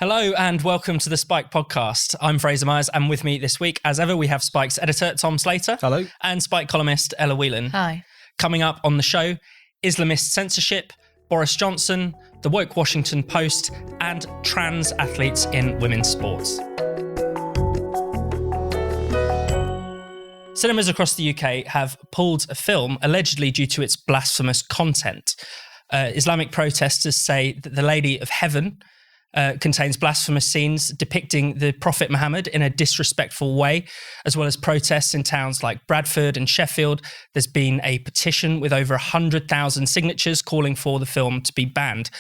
Hello and welcome to the Spike podcast. I'm Fraser Myers, and with me this week, as ever, we have Spike's editor, Tom Slater. Hello. And Spike columnist, Ella Whelan. Hi. Coming up on the show, Islamist censorship, Boris Johnson, the woke Washington Post, and trans athletes in women's sports. Cinemas across the UK have pulled a film allegedly due to its blasphemous content. Islamic protesters say that The Lady of Heaven contains blasphemous scenes depicting the Prophet Muhammad in a disrespectful way, as well as protests in towns like Bradford and Sheffield. There's been a petition with over 100,000 signatures calling for the film to be banned.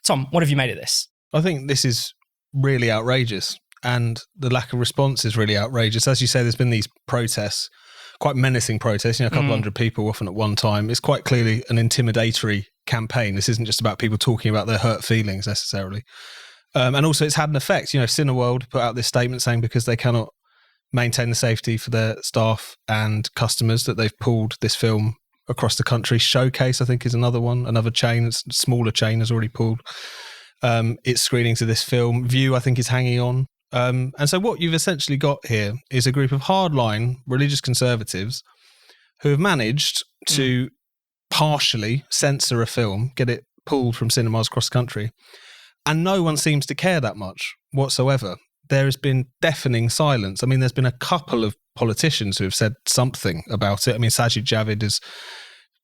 Tom, what have you made of this? I think this is really outrageous, and the lack of response is really outrageous. As you say, there's been these protests, quite menacing protests, a couple hundred people often at one time. It's quite clearly an intimidatory campaign. This isn't just about people talking about their hurt feelings necessarily. And also it's had an effect. Cineworld put out this statement saying because they cannot maintain the safety for their staff and customers that they've pulled this film across the country. Showcase, I think, is another one. Another chain, smaller chain, has already pulled its screenings of this film. View, I think, is hanging on. And so what you've essentially got here is a group of hardline religious conservatives who have managed to partially censor a film, get it pulled from cinemas across the country. And no one seems to care that much whatsoever. There has been deafening silence. I mean, there's been a couple of politicians who have said something about it. I mean, Sajid Javid has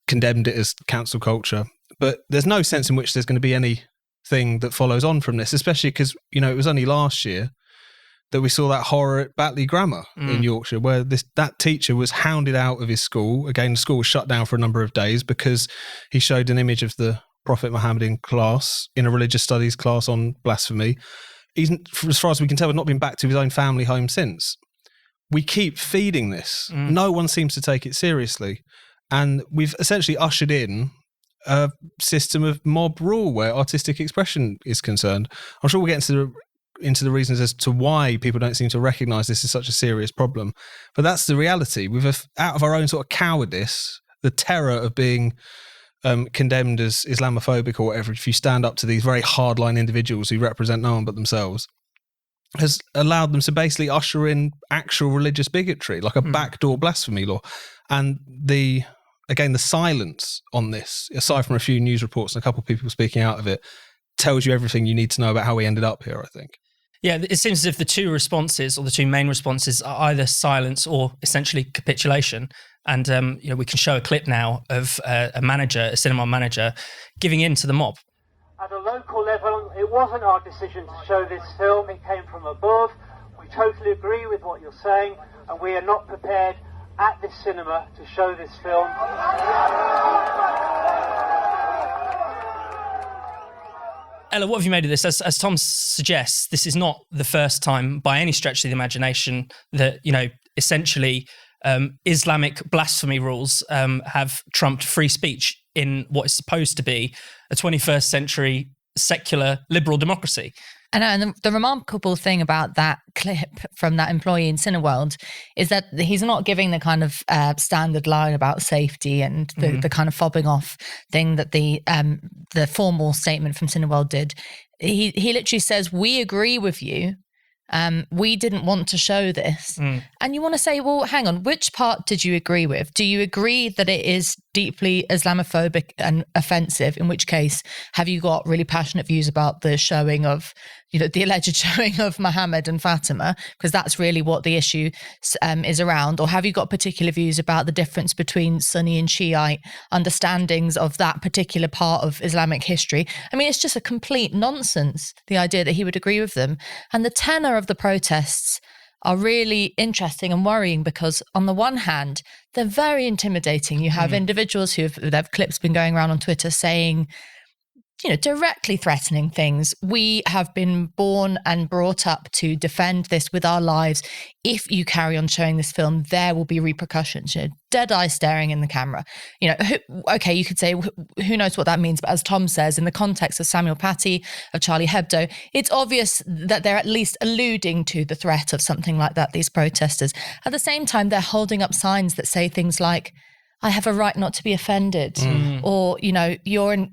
condemned it as cancel culture. But there's no sense in which there's going to be anything that follows on from this, especially because, it was only last year that we saw that horror at Batley Grammar in Yorkshire, where that teacher was hounded out of his school. Again, the school was shut down for a number of days because he showed an image of the Prophet Muhammad in class, in a religious studies class on blasphemy. He's, as far as we can tell, not been back to his own family home since. We keep feeding this. No one seems to take it seriously. And we've essentially ushered in a system of mob rule where artistic expression is concerned. I'm sure we'll get into the reasons as to why people don't seem to recognise this is such a serious problem. But that's the reality. We've, out of our own sort of cowardice, the terror of being condemned as Islamophobic or whatever, if you stand up to these very hardline individuals who represent no one but themselves, has allowed them to basically usher in actual religious bigotry, like a backdoor blasphemy law. And the silence on this, aside from a few news reports and a couple of people speaking out of it, tells you everything you need to know about how we ended up here, I think. Yeah, it seems as if the two responses, or the two main responses, are either silence or essentially capitulation. And, we can show a clip now of a cinema manager, giving in to the mob. At a local level, it wasn't our decision to show this film. It came from above. We totally agree with what you're saying, and we are not prepared at this cinema to show this film. Ella, what have you made of this? As Tom suggests, this is not the first time by any stretch of the imagination that, essentially Islamic blasphemy rules have trumped free speech in what is supposed to be a 21st century secular liberal democracy. And the remarkable thing about that clip from that employee in Cineworld is that he's not giving the kind of standard line about safety and the kind of fobbing off thing that the formal statement from Cineworld did. He literally says, "We agree with you. We didn't want to show this." And you want to say, well, hang on, which part did you agree with? Do you agree that it is deeply Islamophobic and offensive? In which case, have you got really passionate views about the showing of, the alleged showing of Muhammad and Fatima? Because that's really what the issue is around. Or have you got particular views about the difference between Sunni and Shiite understandings of that particular part of Islamic history? I mean, it's just a complete nonsense, the idea that he would agree with them. And the tenor of the protests are really interesting and worrying because on the one hand, they're very intimidating. You have individuals their clips been going around on Twitter saying, directly threatening things. We have been born and brought up to defend this with our lives. If you carry on showing this film, there will be repercussions. Dead eye staring in the camera. Okay, you could say, who knows what that means? But as Tom says, in the context of Samuel Paty, of Charlie Hebdo, it's obvious that they're at least alluding to the threat of something like that, these protesters. At the same time, they're holding up signs that say things like, I have a right not to be offended, or, you know, you're in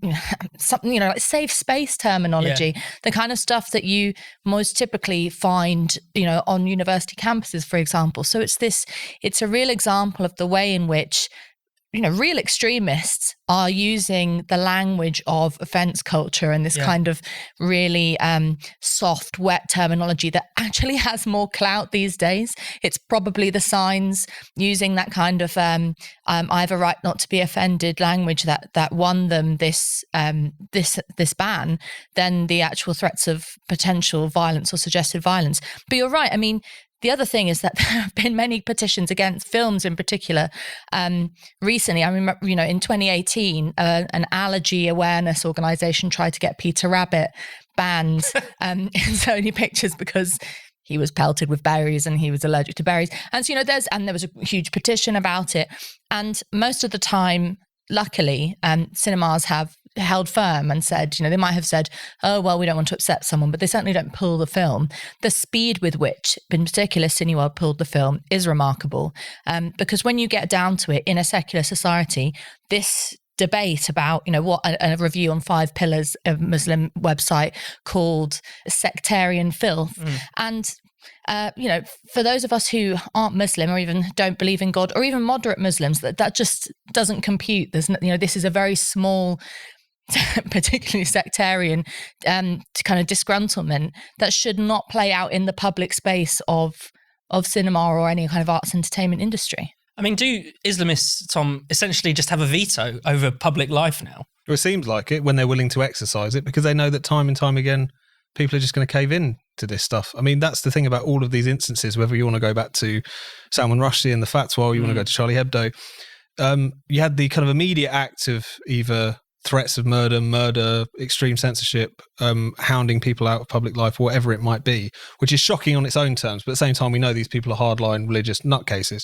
something, you know, like safe space terminology, the kind of stuff that you most typically find, you know, on university campuses, for example. So it's a real example of the way in which, you know, real extremists are using the language of offense culture and this kind of really soft, wet terminology that actually has more clout these days. It's probably the signs using that kind of I have a right not to be offended language that won them this ban than the actual threats of potential violence or suggested violence. But you're right. I mean, the other thing is that there have been many petitions against films in particular. Recently, I remember, you know, in 2018, an allergy awareness organisation tried to get Peter Rabbit banned in Sony Pictures because he was pelted with berries and he was allergic to berries. And so, you know, there was a huge petition about it. And most of the time, luckily, cinemas have held firm and said, you know, they might have said, oh, well, we don't want to upset someone, but they certainly don't pull the film. The speed with which, in particular, Cineworld pulled the film is remarkable. Because when you get down to it, in a secular society, this debate about, you know, what a review on 5 pillars of Muslim website called Sectarian filth. And you know, for those of us who aren't Muslim or even don't believe in God, or even moderate Muslims, that just doesn't compute. There's no, you know, this is a very small, particularly sectarian kind of disgruntlement that should not play out in the public space of cinema or any kind of arts entertainment industry. I mean, do Islamists, Tom, essentially just have a veto over public life now? Well, it seems like it when they're willing to exercise it, because they know that time and time again, people are just going to cave in to this stuff. I mean, that's the thing about all of these instances, whether you want to go back to Salman Rushdie and the fatwa, or you want to go to Charlie Hebdo. You had the kind of immediate act of either threats of murder, extreme censorship, hounding people out of public life, whatever it might be, which is shocking on its own terms. But at the same time, we know these people are hardline religious nutcases.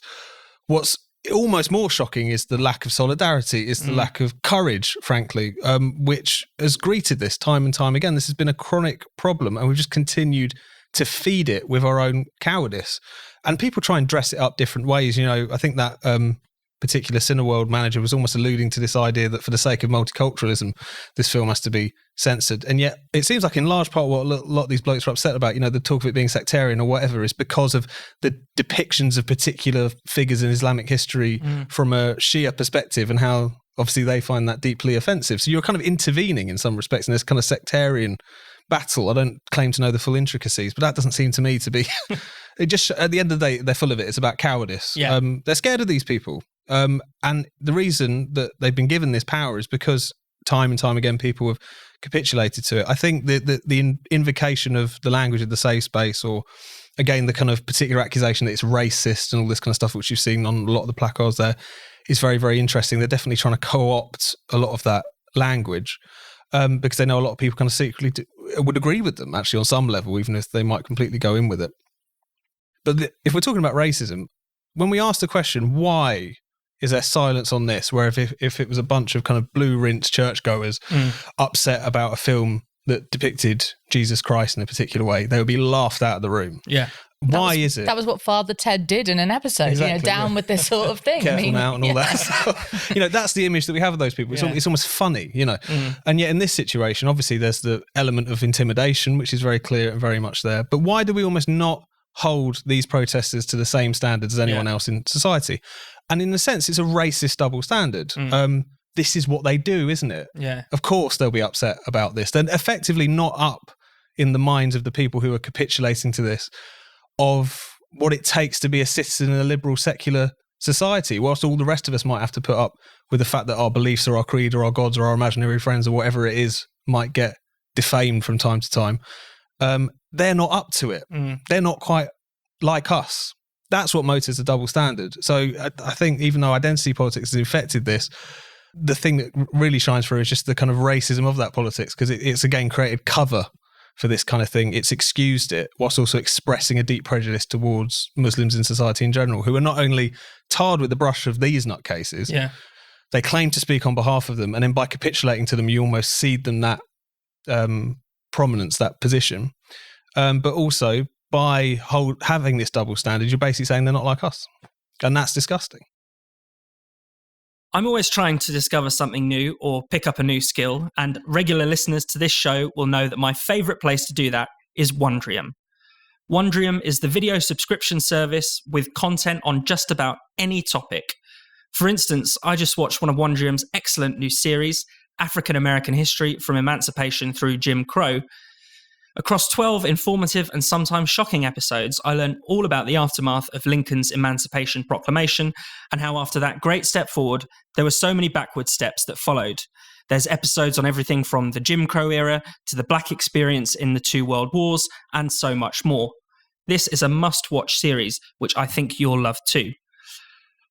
What's almost more shocking is the lack of solidarity, is the lack of courage, frankly, which has greeted this time and time again. This has been a chronic problem, and we've just continued to feed it with our own cowardice. And people try and dress it up different ways. You know, I think that particular Cineworld manager was almost alluding to this idea that for the sake of multiculturalism, this film has to be censored. And yet it seems like in large part what a lot of these blokes are upset about, you know, the talk of it being sectarian or whatever, is because of the depictions of particular figures in Islamic history from a Shia perspective, and how obviously they find that deeply offensive. So you're kind of intervening in some respects in this kind of sectarian battle. I don't claim to know the full intricacies, but that doesn't seem to me to be... It just, at the end of the day, they're full of it. It's about cowardice. Yeah. They're scared of these people. And the reason that they've been given this power is because time and time again people have capitulated to it. I think the invocation of the language of the safe space, or again the kind of particular accusation that it's racist and all this kind of stuff, which you've seen on a lot of the placards there, is very, very interesting. They're definitely trying to co-opt a lot of that language because they know a lot of people kind of secretly would agree with them actually on some level, even if they might completely go in with it. But if we're talking about racism, when we ask the question, why is there silence on this? Where if it was a bunch of kind of blue rinse churchgoers upset about a film that depicted Jesus Christ in a particular way, they would be laughed out of the room. Yeah. Why is it? That was what Father Ted did in an episode, Exactly, you know, down with this sort of thing. Careful now and all that stuff. You know, that's the image that we have of those people. It's almost funny, you know. And yet in this situation, obviously there's the element of intimidation, which is very clear and very much there. But why do we almost not hold these protesters to the same standards as anyone else in society? And in a sense, it's a racist double standard. This is what they do, isn't it? Yeah. Of course they'll be upset about this. They're effectively not up in the minds of the people who are capitulating to this of what it takes to be a citizen in a liberal, secular society, whilst all the rest of us might have to put up with the fact that our beliefs or our creed or our gods or our imaginary friends or whatever it is might get defamed from time to time. They're not up to it. They're not quite like us. That's what motivates the double standard. So I think even though identity politics has infected this, the thing that really shines through is just the kind of racism of that politics, because it's again created cover for this kind of thing. It's excused it whilst also expressing a deep prejudice towards Muslims in society in general, who are not only tarred with the brush of these nutcases, they claim to speak on behalf of them, and then by capitulating to them, you almost cede them that prominence, that position. But also, by having this double standard, you're basically saying they're not like us. And that's disgusting. I'm always trying to discover something new or pick up a new skill, and regular listeners to this show will know that my favourite place to do that is Wondrium. Wondrium is the video subscription service with content on just about any topic. For instance, I just watched one of Wondrium's excellent new series, African American History from Emancipation through Jim Crow. Across 12 informative and sometimes shocking episodes, I learned all about the aftermath of Lincoln's Emancipation Proclamation and how after that great step forward, there were so many backward steps that followed. There's episodes on everything from the Jim Crow era to the Black experience in the 2 World Wars and so much more. This is a must-watch series, which I think you'll love too.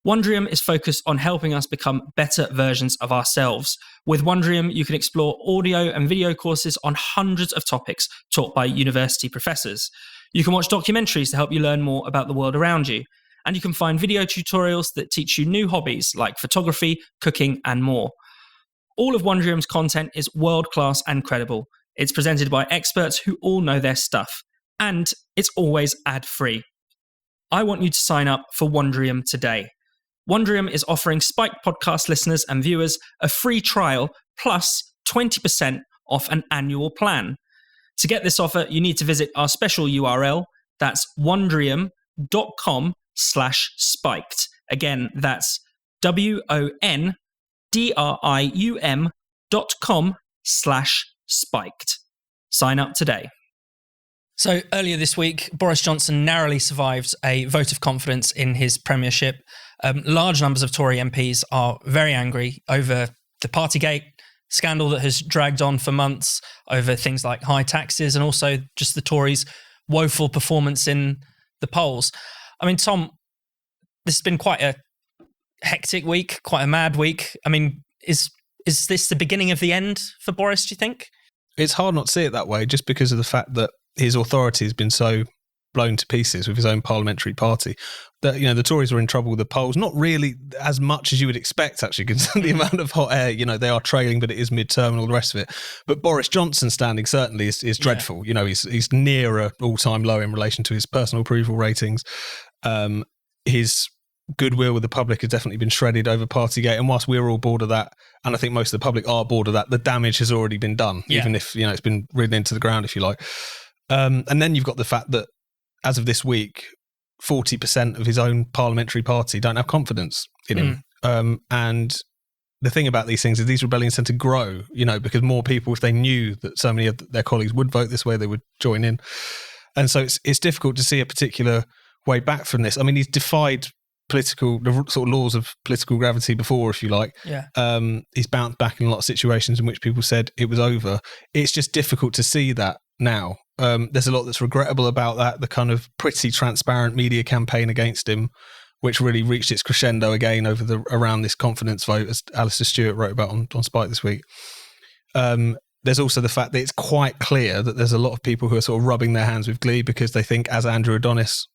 Wondrium is focused on helping us become better versions of ourselves. With Wondrium, you can explore audio and video courses on hundreds of topics taught by university professors. You can watch documentaries to help you learn more about the world around you. And you can find video tutorials that teach you new hobbies like photography, cooking, and more. All of Wondrium's content is world-class and credible. It's presented by experts who all know their stuff. And it's always ad-free. I want you to sign up for Wondrium today. Wondrium is offering Spike podcast listeners and viewers a free trial plus 20% off an annual plan. To get this offer, you need to visit our special URL. That's wondrium.com/spiked. Again, that's wondrium.com/spiked. Sign up today. So earlier this week, Boris Johnson narrowly survived a vote of confidence in his premiership. Large numbers of Tory MPs are very angry over the Partygate scandal that has dragged on for months, over things like high taxes and also just the Tories' woeful performance in the polls. I mean, Tom, this has been quite a hectic week, quite a mad week. I mean, is this the beginning of the end for Boris, do you think? It's hard not to see it that way just because of the fact that his authority has been so blown to pieces with his own parliamentary party that, you know, the Tories were in trouble with the polls, not really as much as you would expect, actually, considering the amount of hot air, you know, they are trailing, but it is midterm and all the rest of it. But Boris Johnson's standing certainly is dreadful. Yeah. You know, he's near an all-time low in relation to his personal approval ratings. His goodwill with the public has definitely been shredded over Partygate. And whilst we're all bored of that, and I think most of the public are bored of that, the damage has already been done, even if, you know, it's been ridden into the ground, if you like. And then you've got the fact that as of this week, 40% of his own parliamentary party don't have confidence in him. And the thing about these things is these rebellions tend to grow, you know, because more people, if they knew that so many of their colleagues would vote this way, they would join in. And so it's difficult to see a particular way back from this. I mean, he's defied the sort of laws of political gravity before, if you like. Yeah. He's bounced back in a lot of situations in which people said it was over. It's just difficult to see that now. There's a lot that's regrettable about that. The kind of pretty transparent media campaign against him, which really reached its crescendo again around this confidence vote, as Alistair Stewart wrote about on Spike this week. There's also the fact that it's quite clear that there's a lot of people who are sort of rubbing their hands with glee because they think, as Andrew Adonis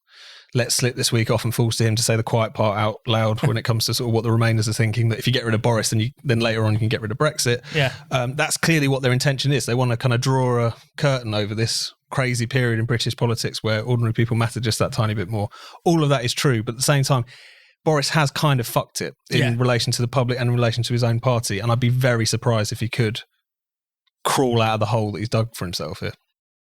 let slip this week, often falls to him to say the quiet part out loud when it comes to sort of what the Remainers are thinking, that if you get rid of Boris, then later on you can get rid of Brexit. Yeah. That's clearly what their intention is. They want to kind of draw a curtain over this crazy period in British politics where ordinary people matter just that tiny bit more. All of that is true, but at the same time, Boris has kind of fucked it in relation to the public and in relation to his own party, and I'd be very surprised if he could crawl out of the hole that he's dug for himself here.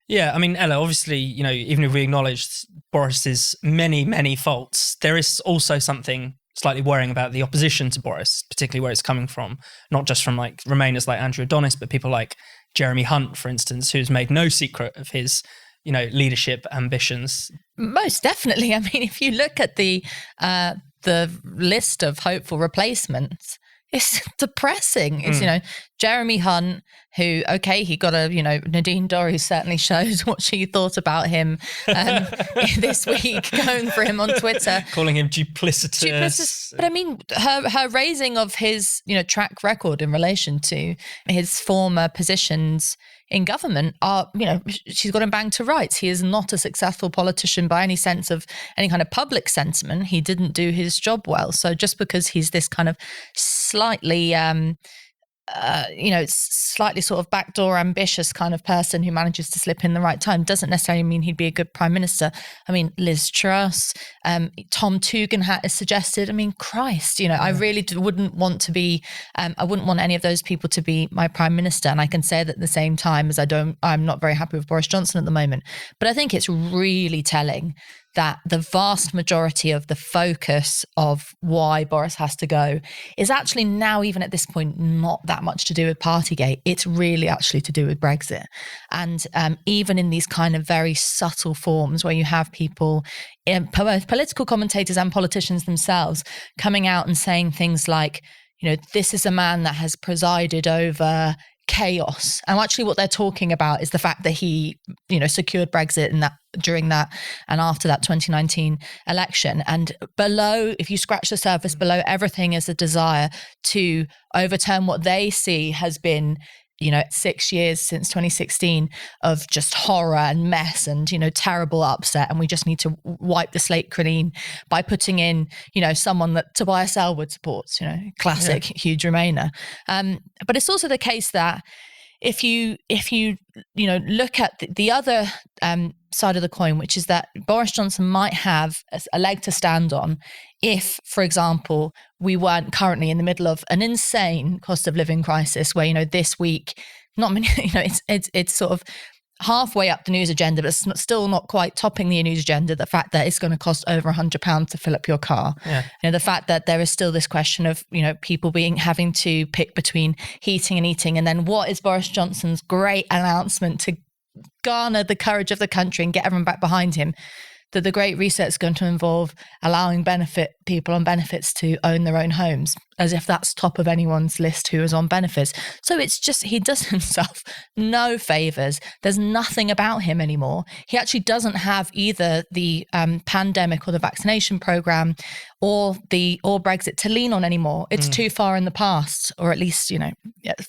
Yeah, I mean, Ella, obviously, you know, even if we acknowledge Boris's many, many faults, there is also something slightly worrying about the opposition to Boris, particularly where it's coming from, not just from like Remainers like Andrew Adonis, but people like Jeremy Hunt, for instance, who's made no secret of his, you know, leadership ambitions. Most definitely. I mean, if you look at the list of hopeful replacements, it's depressing. It's, you know, Jeremy Hunt, who, okay, he got Nadine Dorries certainly showed what she thought about him this week, going for him on Twitter. Calling him duplicitous. But I mean, her raising of his, you know, track record in relation to his former positions in government are, you know, she's got him banged to rights. He is not a successful politician by any sense of any kind of public sentiment. He didn't do his job well. So just because he's this kind of slightly slightly sort of backdoor ambitious kind of person who manages to slip in the right time doesn't necessarily mean he'd be a good prime minister. I mean, Liz Truss, Tom Tugendhat is suggested. I mean, Christ, I really wouldn't want to be, I wouldn't want any of those people to be my prime minister. And I can say that at the same time as I'm not very happy with Boris Johnson at the moment. But I think it's really telling that the vast majority of the focus of why Boris has to go is actually now, even at this point, not that much to do with Partygate. It's really actually to do with Brexit. And even in these kind of very subtle forms where you have people, both political commentators and politicians themselves, coming out and saying things like, this is a man that has presided over chaos. And actually what they're talking about is the fact that he, secured Brexit and that during that and after that 2019 election. And below, if you scratch the surface, below everything is a desire to overturn what they see has been 6 years since 2016 of just horror and mess and, terrible upset. And we just need to wipe the slate clean by putting in, someone that Tobias Ellwood supports, classic huge Remainer. But it's also the case that if you look at the other side of the coin, which is that Boris Johnson might have a leg to stand on if, for example, we weren't currently in the middle of an insane cost of living crisis where, this week, not many, it's sort of halfway up the news agenda, but it's still not quite topping the news agenda, the fact that it's going to cost over £100 to fill up your car. Yeah. The fact that there is still this question of, people having to pick between heating and eating. And then what is Boris Johnson's great announcement to garner the courage of the country and get everyone back behind him? That the Great Reset is going to involve allowing people on benefits to own their own homes, as if that's top of anyone's list who is on benefits. So it's just, he does himself no favours. There's nothing about him anymore. He actually doesn't have either the pandemic or the vaccination programme or Brexit to lean on anymore. It's too far in the past, or at least,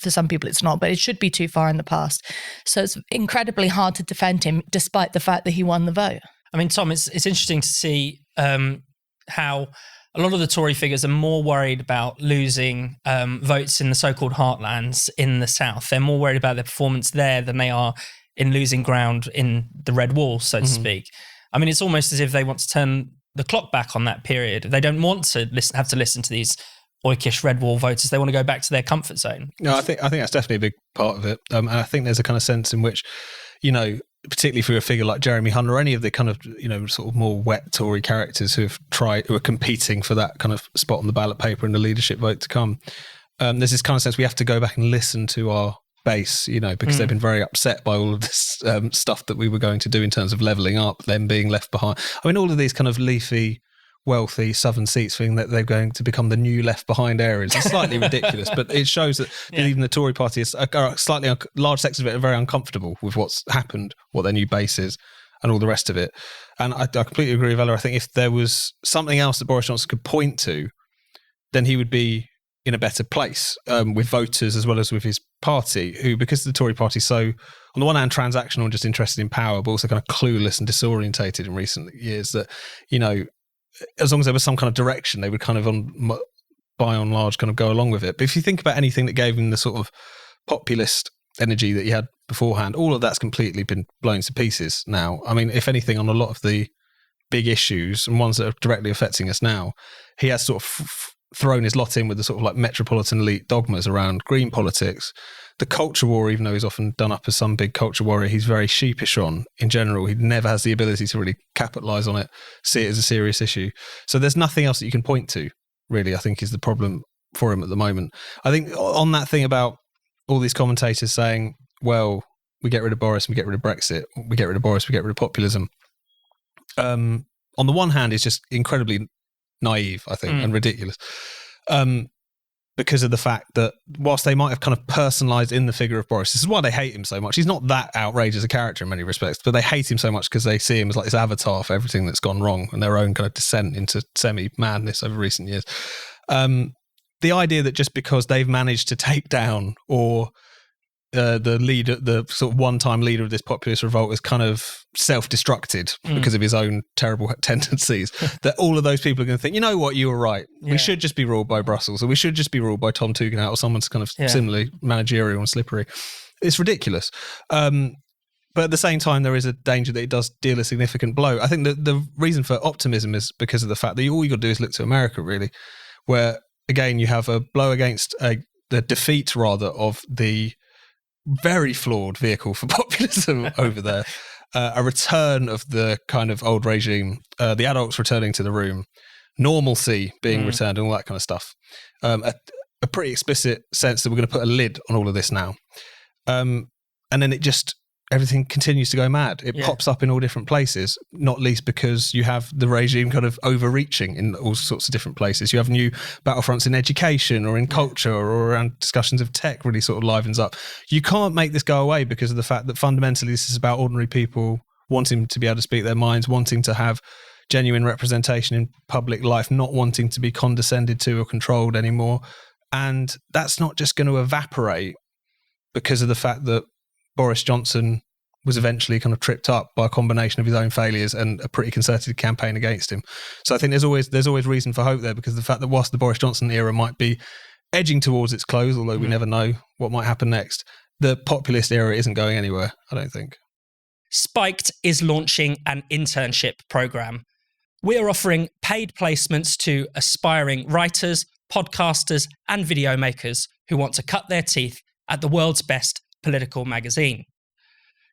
for some people it's not, but it should be too far in the past. So it's incredibly hard to defend him, despite the fact that he won the vote. I mean, Tom, it's interesting to see how a lot of the Tory figures are more worried about losing votes in the so-called heartlands in the south. They're more worried about their performance there than they are in losing ground in the red wall, so to speak. I mean, it's almost as if they want to turn the clock back on that period. They don't want to have to listen to these oikish red wall voters. They want to go back to their comfort zone. No, I think that's definitely a big part of it. And I think there's a kind of sense in which, particularly for a figure like Jeremy Hunt or any of the kind of, sort of more wet Tory characters who are competing for that kind of spot on the ballot paper and the leadership vote to come. There's this kind of sense we have to go back and listen to our base, because they've been very upset by all of this stuff that we were going to do in terms of levelling up, them being left behind. I mean, all of these kind of leafy, wealthy southern seats, thinking that they're going to become the new left behind areas. It's slightly ridiculous, but it shows that even the Tory party is large sectors of it are very uncomfortable with what's happened, what their new base is, and all the rest of it. And I completely agree with Ella. I think if there was something else that Boris Johnson could point to, then he would be in a better place with voters as well as with his party, who, because the Tory party is so, on the one hand, transactional and just interested in power, but also kind of clueless and disorientated in recent years, that, as long as there was some kind of direction, they would kind of, by and large, kind of go along with it. But if you think about anything that gave him the sort of populist energy that he had beforehand, all of that's completely been blown to pieces now. I mean, if anything, on a lot of the big issues and ones that are directly affecting us now, he has sort of thrown his lot in with the sort of like metropolitan elite dogmas around green politics. The culture war, even though he's often done up as some big culture warrior, he's very sheepish on in general. He never has the ability to really capitalise on it, see it as a serious issue. So there's nothing else that you can point to, really, I think is the problem for him at the moment. I think on that thing about all these commentators saying, well, we get rid of Boris, we get rid of Brexit, we get rid of Boris, we get rid of populism. On the one hand, it's just incredibly naive, I think, and ridiculous. Because of the fact that whilst they might have kind of personalised in the figure of Boris, this is why they hate him so much. He's not that outrageous a character in many respects, but they hate him so much because they see him as like this avatar for everything that's gone wrong and their own kind of descent into semi-madness over recent years. The idea that just because they've managed to take down or the leader, the sort of one-time leader of this populist revolt, is kind of self-destructed because of his own terrible tendencies, that all of those people are going to think, you know what, you were right. Yeah. We should just be ruled by Brussels, or we should just be ruled by Tom Tugendhat or someone's kind of similarly managerial and slippery. It's ridiculous. But at the same time, there is a danger that it does deal a significant blow. I think that the reason for optimism is because of the fact that all you got to do is look to America, really, where, again, you have a blow against the defeat, rather, of the very flawed vehicle for populism over there, a return of the kind of old regime, the adults returning to the room, normalcy being returned and all that kind of stuff. A pretty explicit sense that we're going to put a lid on all of this now. And then everything continues to go mad. It pops up in all different places, not least because you have the regime kind of overreaching in all sorts of different places. You have new battlefronts in education or in culture or around discussions of tech really sort of livens up. You can't make this go away because of the fact that fundamentally this is about ordinary people wanting to be able to speak their minds, wanting to have genuine representation in public life, not wanting to be condescended to or controlled anymore. And that's not just going to evaporate because of the fact that Boris Johnson was eventually kind of tripped up by a combination of his own failures and a pretty concerted campaign against him. So I think there's always reason for hope there, because the fact that whilst the Boris Johnson era might be edging towards its close, although we never know what might happen next, the populist era isn't going anywhere, I don't think. Spiked is launching an internship program. We are offering paid placements to aspiring writers, podcasters, and video makers who want to cut their teeth at the world's best political magazine.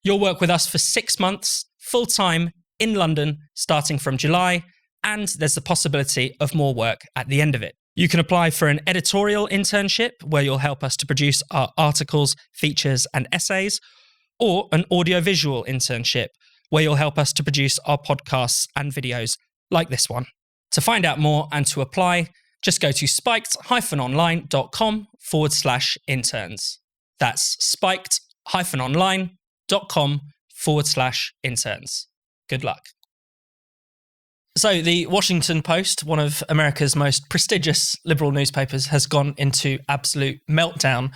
You'll work with us for 6 months, full-time, in London, starting from July, and there's the possibility of more work at the end of it. You can apply for an editorial internship, where you'll help us to produce our articles, features, and essays, or an audiovisual internship, where you'll help us to produce our podcasts and videos like this one. To find out more and to apply, just go to spiked-online.com/interns. That's spiked-online.com/interns. Good luck. So the Washington Post, one of America's most prestigious liberal newspapers, has gone into absolute meltdown.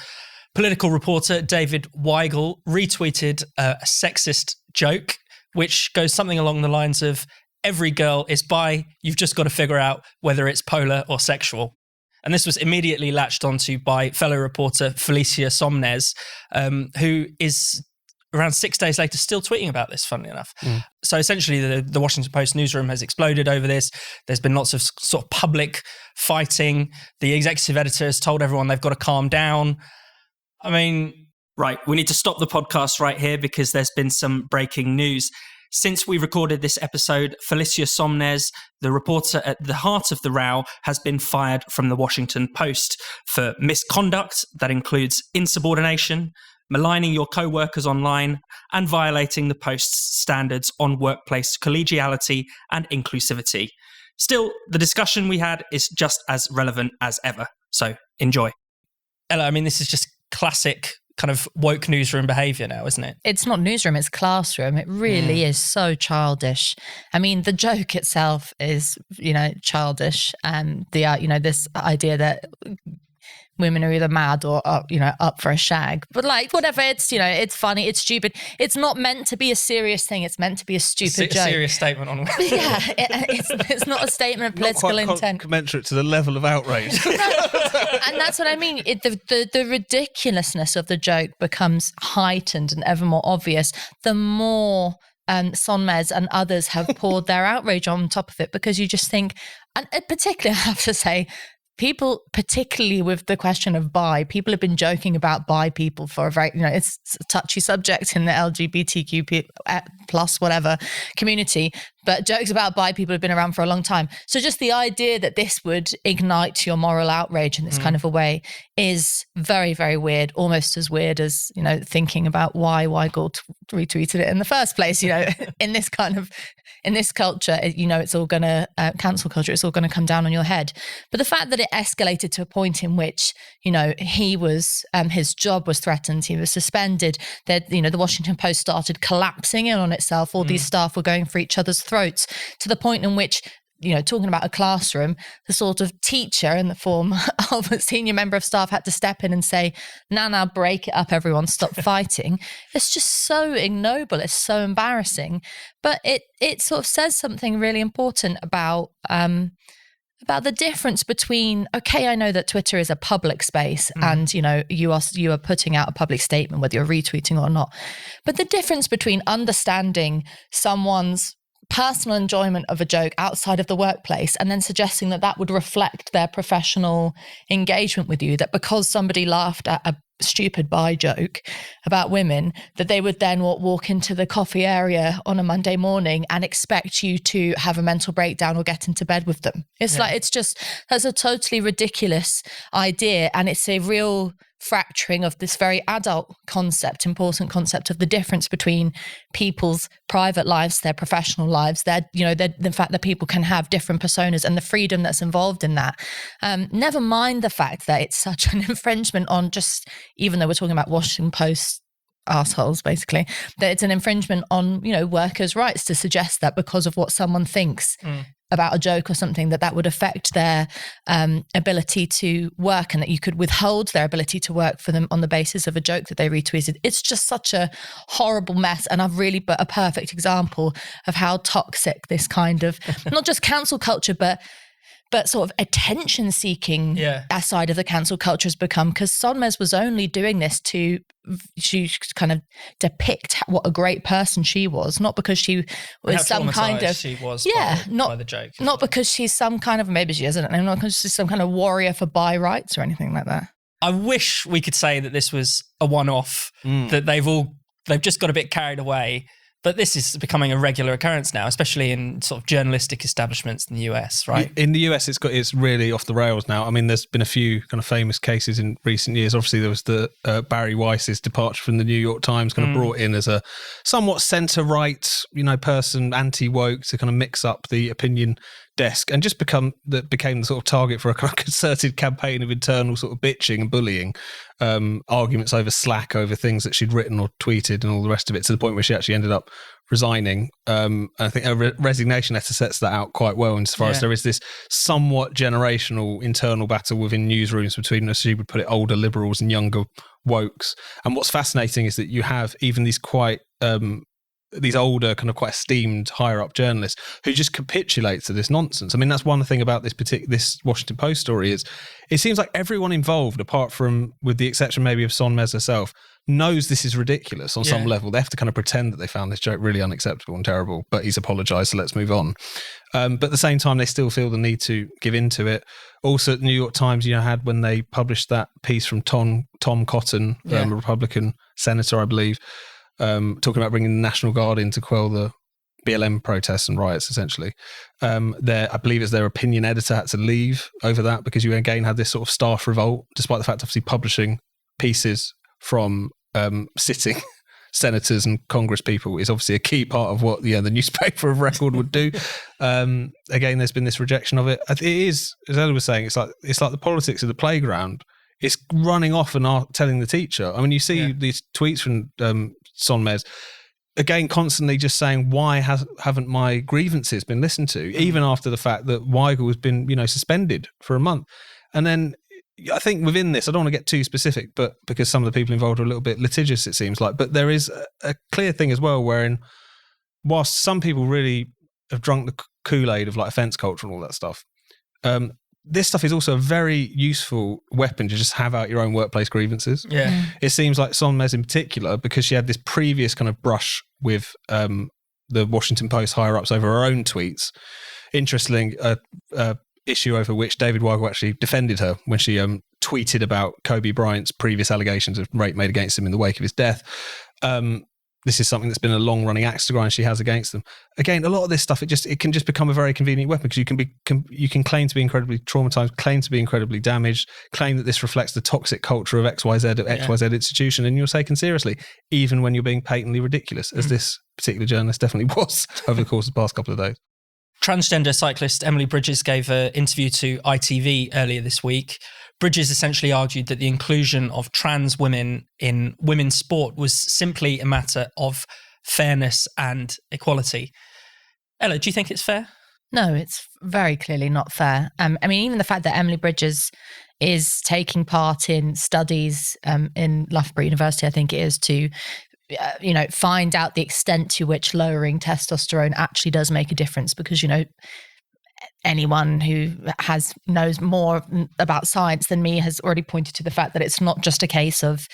Political reporter David Weigel retweeted a sexist joke, which goes something along the lines of, every girl is bi, you've just got to figure out whether it's polar or sexual. And this was immediately latched onto by fellow reporter Felicia Somnes, who is around 6 days later still tweeting about this, funnily enough. So essentially the Washington Post newsroom has exploded over this. There's been lots of sort of public fighting. The executive editor has told everyone they've got to calm down. I mean, right, we need to stop the podcast right here because there's been some breaking news. Since we recorded this episode, Felicia Somnes, the reporter at the heart of the row, has been fired from the Washington Post for misconduct that includes insubordination, maligning your co-workers online, and violating the Post's standards on workplace collegiality and inclusivity. Still, the discussion we had is just as relevant as ever. So enjoy. Ella, I mean, this is just classic kind of woke newsroom behaviour now, isn't it? It's not newsroom, it's classroom. It really is so childish. I mean, the joke itself is, childish. And this idea that women are either mad or up for a shag. But whatever, it's it's funny, it's stupid. It's not meant to be a serious thing. It's meant to be a stupid joke. A serious statement on. Yeah, it's not a statement of political intent. Commensurate to the level of outrage. And that's what I mean. The ridiculousness of the joke becomes heightened and ever more obvious the more Sonmez and others have poured their outrage on top of it, because you just think, and particularly I have to say, people, particularly with the question of bi, people have been joking about bi people for a very, it's a touchy subject in the LGBTQ plus whatever community, but jokes about bi people have been around for a long time. So just the idea that this would ignite your moral outrage in this kind of a way is very, very weird, almost as weird as, thinking about why Weigel retweeted it in the first place. In this in this culture, it's all going to, cancel culture, it's all going to come down on your head. But the fact that it escalated to a point in which, he was, his job was threatened, he was suspended, that, the Washington Post started collapsing in on itself. All these staff were going for each other's throats, to the point in which talking about a classroom, the sort of teacher in the form of a senior member of staff had to step in and say, now, break it up, everyone, stop fighting. It's just so ignoble. It's so embarrassing. But it sort of says something really important about the difference between, okay, I know that Twitter is a public space and, you are putting out a public statement, whether you're retweeting or not. But the difference between understanding someone's personal enjoyment of a joke outside of the workplace and then suggesting that would reflect their professional engagement with you, that because somebody laughed at a stupid bi joke about women, that they would then walk into the coffee area on a Monday morning and expect you to have a mental breakdown or get into bed with them. It's that's a totally ridiculous idea, and it's a real fracturing of this very adult important concept of the difference between people's private lives, their professional lives, the fact that people can have different personas and the freedom that's involved in that. Never mind the fact that it's such an infringement on, just even though we're talking about Washington Post assholes, basically, that it's an infringement on, workers' rights to suggest that because of what someone thinks about a joke or something, that would affect their ability to work, and that you could withhold their ability to work for them on the basis of a joke that they retweeted. It's just such a horrible mess, and I've really put a perfect example of how toxic this kind of, not just cancel culture, but sort of attention-seeking side of the cancel culture has become, because Sonmez was only doing this to kind of depict what a great person she was, not because she was some kind of by the joke, not because she's some kind of, maybe she is, I don't know, not because she's some kind of warrior for bi rights or anything like that. I wish we could say that this was a one-off, that they've just got a bit carried away. But this is becoming a regular occurrence now, especially in sort of journalistic establishments in the US, right? In the US, it's really off the rails now. I mean, there's been a few kind of famous cases in recent years. Obviously, there was the Barry Weiss's departure from the New York Times, kind of brought in as a somewhat centre-right, person, anti-woke, to kind of mix up the opinion desk, and just became the sort of target for a kind of concerted campaign of internal sort of bitching and bullying, arguments over Slack over things that she'd written or tweeted and all the rest of it, to the point where she actually ended up resigning. I think a resignation letter sets that out quite well, insofar as there is this somewhat generational internal battle within newsrooms between, as she would put it, older liberals and younger wokes. And what's fascinating is that you have even these quite these older, kind of quite esteemed higher up journalists who just capitulate to this nonsense. I mean, that's one thing about this Washington Post story, is it seems like everyone involved, apart from, with the exception maybe of Sonmez herself, knows this is ridiculous on some level. They have to kind of pretend that they found this joke really unacceptable and terrible, but he's apologised, so let's move on. But at the same time, they still feel the need to give into it. Also, at the New York Times, had when they published that piece from Tom Cotton, a Republican senator, I believe, talking about bringing the National Guard in to quell the BLM protests and riots, essentially. I believe it's their opinion editor had to leave over that, because you again had this sort of staff revolt, despite the fact, obviously, publishing pieces from sitting senators and Congress people is obviously a key part of what the newspaper of record would do. Again, there's been this rejection of it. It is, as Ella was saying, it's like the politics of the playground. It's running off and telling the teacher. I mean, you see these tweets from Sonmez, again, constantly just saying, why haven't my grievances been listened to, even after the fact that Weigel has been, suspended for a month. And then I think within this, I don't want to get too specific, but because some of the people involved are a little bit litigious, it seems like, but there is a clear thing as well, wherein whilst some people really have drunk the Kool-Aid of like offence culture and all that stuff, this stuff is also a very useful weapon to just have out your own workplace grievances. Yeah. It seems like Sonmez in particular, because she had this previous kind of brush with the Washington Post higher-ups over her own tweets. Interestingly, issue over which David Weigel actually defended her when she tweeted about Kobe Bryant's previous allegations of rape made against him in the wake of his death. This is something that's been a long-running axe to grind she has against them. Again, a lot of this stuff, it can just become a very convenient weapon, because you can claim to be incredibly traumatized, claim to be incredibly damaged, claim that this reflects the toxic culture of XYZ institution, and you're taken seriously, even when you're being patently ridiculous, as this particular journalist definitely was over the course of the past couple of days. Transgender cyclist Emily Bridges gave an interview to ITV earlier this week. Bridges essentially argued that the inclusion of trans women in women's sport was simply a matter of fairness and equality. Ella, do you think it's fair? No, it's very clearly not fair. I mean, even the fact that Emily Bridges is taking part in studies in Loughborough University, I think it is, to find out the extent to which lowering testosterone actually does make a difference, because anyone who knows more about science than me has already pointed to the fact that it's not just a case of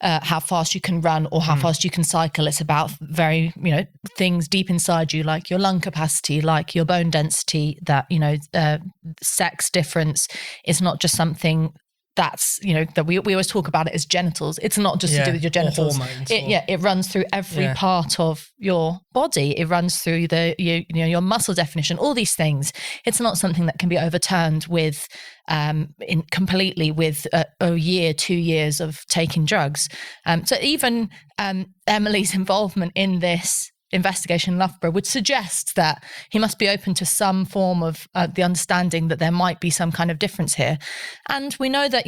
how fast you can run or how fast you can cycle. It's about very, things deep inside you, like your lung capacity, like your bone density, that, sex difference is not just something that's, that we always talk about it as genitals. It's not just to do with your genitals. It runs through every part of your body. It runs through your muscle definition, all these things. It's not something that can be overturned with completely with a year, 2 years of taking drugs. So even Emily's involvement in this investigation in Loughborough would suggest that he must be open to some form of the understanding that there might be some kind of difference here. And we know that,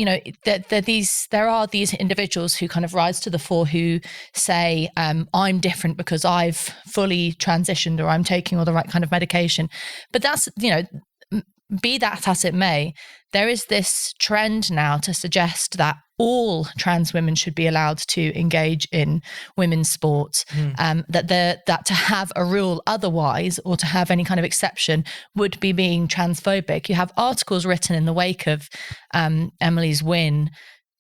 there are these individuals who kind of rise to the fore who say, I'm different because I've fully transitioned, or I'm taking all the right kind of medication. But that's, be that as it may, there is this trend now to suggest that all trans women should be allowed to engage in women's sports, that to have a rule otherwise, or to have any kind of exception, would be being transphobic. You have articles written in the wake of Emily's win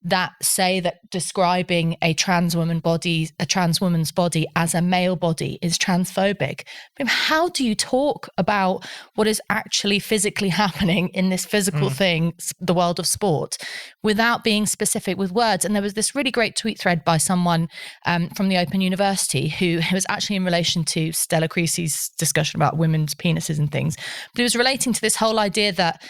that say that describing a trans woman's body as a male body is transphobic. I mean, how do you talk about what is actually physically happening in this physical thing, the world of sport, without being specific with words? And there was this really great tweet thread by someone from the Open University who was actually in relation to Stella Creasy's discussion about women's penises and things, but it was relating to this whole idea that,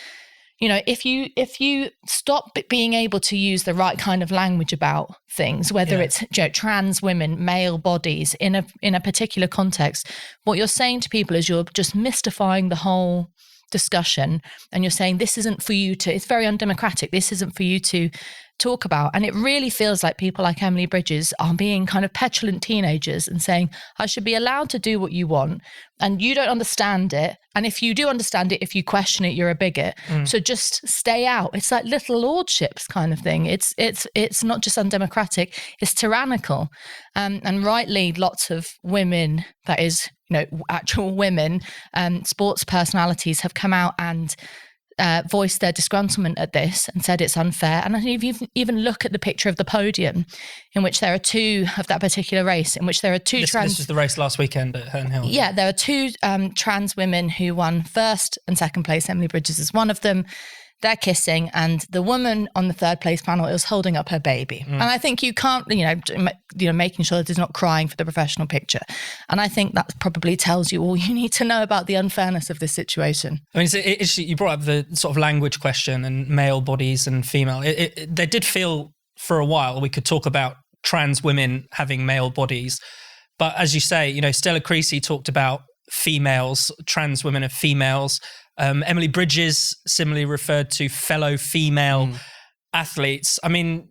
if you stop being able to use the right kind of language about things, whether it's trans women, male bodies in a particular context, what you're saying to people is you're just mystifying the whole discussion, and you're saying this isn't for you to. It's very undemocratic. This isn't for you to talk about. And it really feels like people like Emily Bridges are being kind of petulant teenagers and saying, I should be allowed to do what you want, and you don't understand it. And if you do understand it, if you question it, you're a bigot. So just stay out. It's like little lordships kind of thing. It's not just undemocratic, it's tyrannical. And rightly, lots of women, that is, actual women, sports personalities have come out and voiced their disgruntlement at this and said it's unfair. And if you even look at the picture of the podium, in which there are two of that particular race, in which there are two trans... This was the race last weekend at Herne Hill. Yeah, there are two trans women who won first and second place. Emily Bridges is one of them. They're kissing, and the woman on the third place panel is holding up her baby. And I think you can't, making sure that it's not crying for the professional picture. And I think that probably tells you all you need to know about the unfairness of this situation. I mean, you brought up the sort of language question and male bodies and female. There did feel for a while we could talk about trans women having male bodies. But as you say, Stella Creasy talked about females, trans women are females. Emily Bridges similarly referred to fellow female athletes. I mean,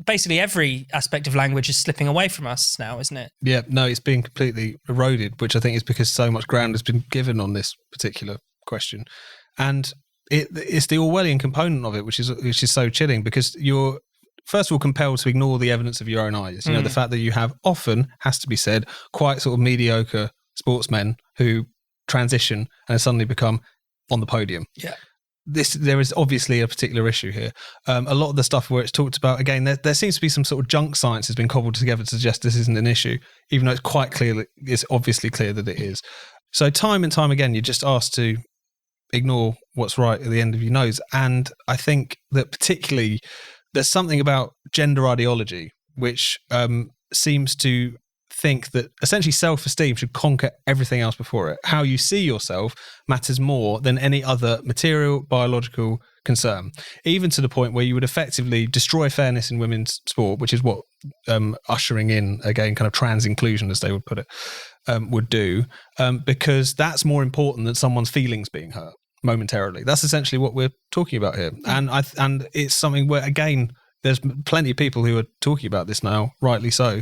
basically every aspect of language is slipping away from us now, isn't it? Yeah, no, it's being completely eroded, which I think is because so much ground has been given on this particular question. And it's the Orwellian component of it, which is so chilling, because you're, first of all, compelled to ignore the evidence of your own eyes. The fact that you have often, has to be said, quite sort of mediocre sportsmen who transition and suddenly become on the podium. Yeah. There is obviously a particular issue here. A lot of the stuff where it's talked about, again, there seems to be some sort of junk science has been cobbled together to suggest this isn't an issue, even though it's quite clear, it's obviously clear that it is. So time and time again, you're just asked to ignore what's right at the end of your nose. And I think that particularly there's something about gender ideology, which seems to think that essentially self-esteem should conquer everything else before it. How you see yourself matters more than any other material, biological concern, even to the point where you would effectively destroy fairness in women's sport, which is what ushering in, again, kind of trans inclusion, as they would put it, would do, because that's more important than someone's feelings being hurt momentarily. That's essentially what we're talking about here. And it's something where, again, there's plenty of people who are talking about this now, rightly so.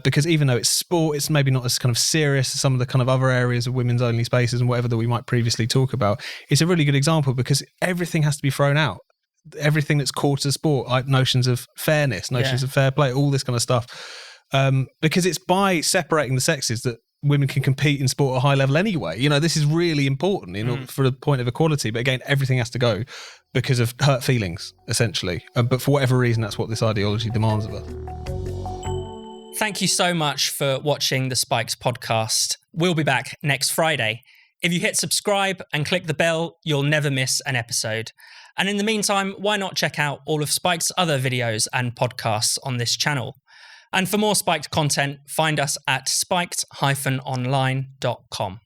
because even though it's sport, it's maybe not as kind of serious as some of the kind of other areas of women's only spaces and whatever that we might previously talk about. It's a really good example because everything has to be thrown out. Everything that's core to sport, like notions of fairness, notions of fair play, all this kind of stuff. Because it's by separating the sexes that women can compete in sport at a high level anyway. You know, this is really important for the point of equality. But again, everything has to go because of hurt feelings, essentially. But for whatever reason, that's what this ideology demands of us. Thank you so much for watching the Spiked podcast. We'll be back next Friday. If you hit subscribe and click the bell, you'll never miss an episode. And in the meantime, why not check out all of Spiked's other videos and podcasts on this channel? And for more Spiked content, find us at spiked-online.com.